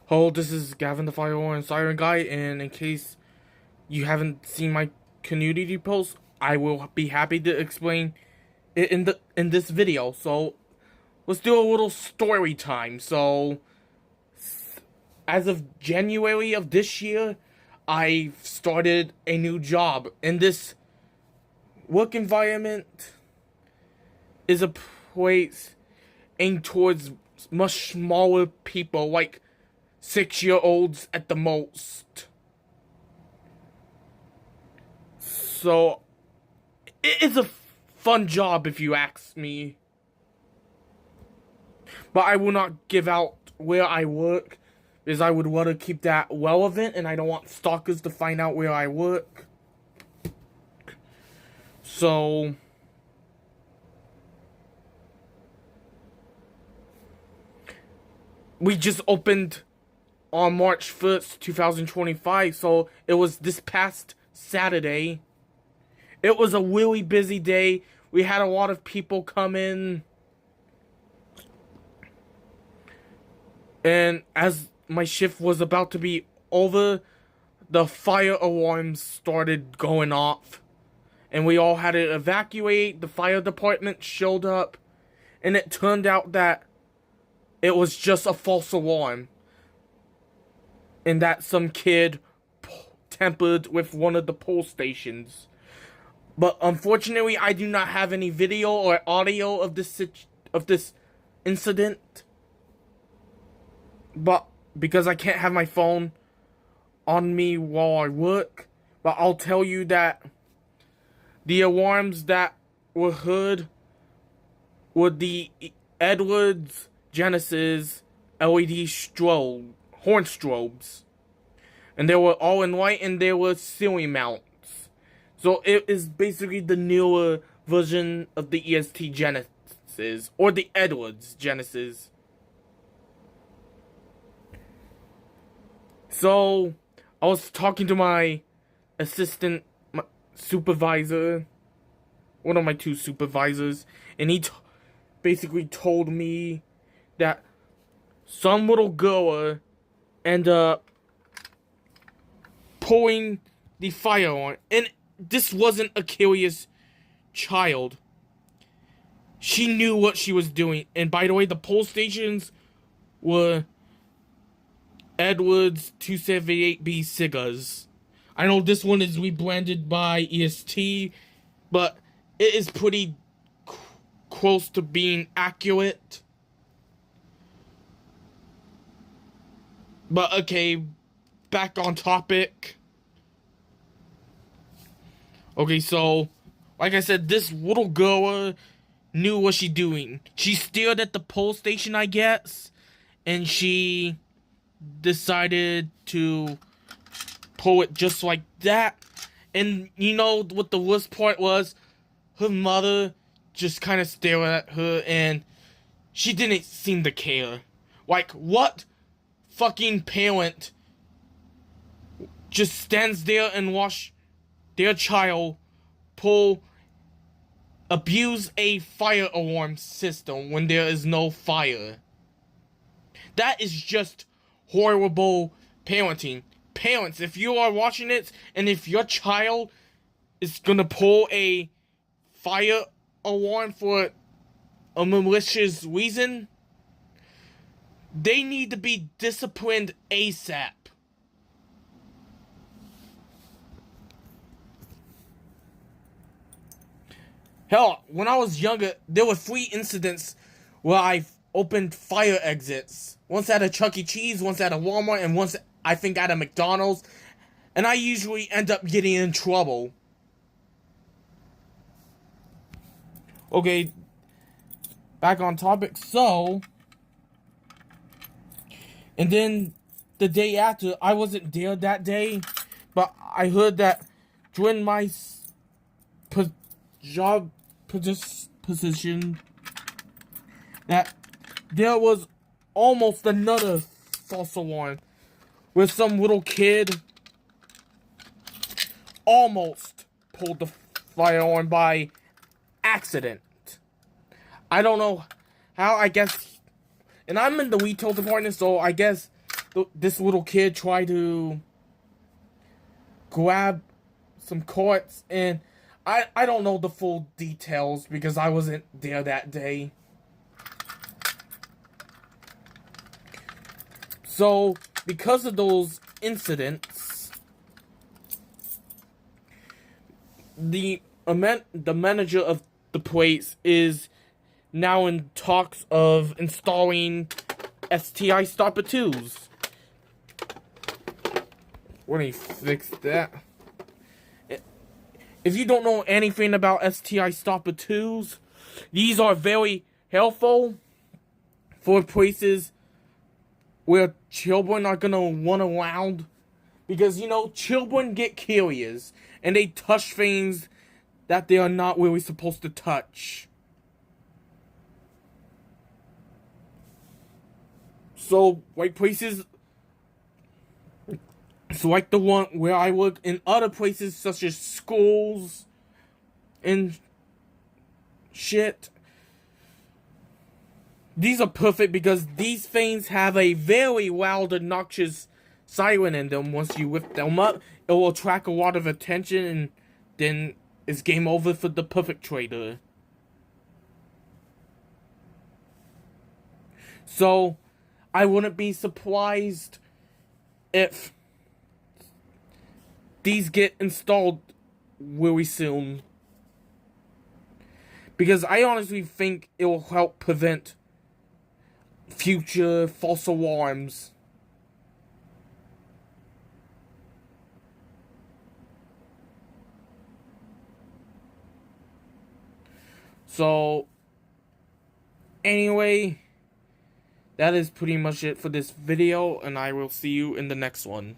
Hello, this is Gavin the Fire Alarm Siren Guy, and in case you haven't seen my community post, I will be happy to explain it in this video. So let's do a little story time. So as of January of this year, I started a new job, and this work environment is a place aimed towards much smaller people, like 6-year-olds at the most. So it is a fun job if you ask me. But I will not give out where I work, because I would want to keep that relevant, and I don't want stalkers to find out where I work. So we just opened on March 1st, 2025, so it was this past Saturday. It was a really busy day. We had a lot of people come in. And as my shift was about to be over, the fire alarms started going off. And we all had to evacuate. The fire department showed up. And it turned out that it was just a false alarm. And that some kid tampered with one of the pole stations. But unfortunately, I do not have any video or audio of this incident. But because I can't have my phone on me while I work, but I'll tell you that the alarms that were heard were the Edwards Genesis LED horn strobes. And they were all in white, and they were ceiling mounts. So it is basically the newer version of the EST Genesis, or the Edwards Genesis. So I was talking to my assistant, my supervisor, one of my two supervisors, and he basically told me that some little girl ended up pulling the fire alarm, and this wasn't a curious child. She knew what she was doing, and by the way, the pole stations were Edwards 278B Sigas. I know this one is rebranded by EST, but it is pretty close to being accurate. But okay, back on topic. Okay, so like I said, this little girl knew what she doing. She stared at the pole station, I guess, and she decided to pull it just like that. And you know what the worst part was? Her mother just kind of stared at her, and she didn't seem to care. Like, what fucking parent just stands there and watch their child abuse a fire alarm system when there is no fire? That is just horrible parenting. Parents, if you are watching it, and if your child is gonna pull a fire alarm for a malicious reason, they need to be disciplined ASAP. Hell, when I was younger, there were 3 incidents where I opened fire exits. Once at a Chuck E. Cheese, once at a Walmart, and once, I think, at a McDonald's. And I usually end up getting in trouble. Okay, back on topic. So, and then the day after, I wasn't there that day, but I heard that during my job position, that there was almost another false alarm where some little kid almost pulled the fire alarm by accident. I don't know how, I guess, and I'm in the retail department, so I guess this little kid tried to grab some carts, and I don't know the full details because I wasn't there that day. So, because of those incidents, the manager of the place is now in talks of installing STI Stopper 2s. Let me fix that. If you don't know anything about STI Stopper 2s, these are very helpful for places where children are gonna run around. Because, you know, children get curious and they touch things that they are not really supposed to touch. So, like places, so like the one where I work, in other places such as schools and shit, these are perfect because these things have a very loud, obnoxious siren in them. Once you lift them up, it will attract a lot of attention, and then it's game over for the perpetrator. So, I wouldn't be surprised if these get installed really soon. Because I honestly think it will help prevent future false alarms. So, anyway, that is pretty much it for this video, and I will see you in the next one.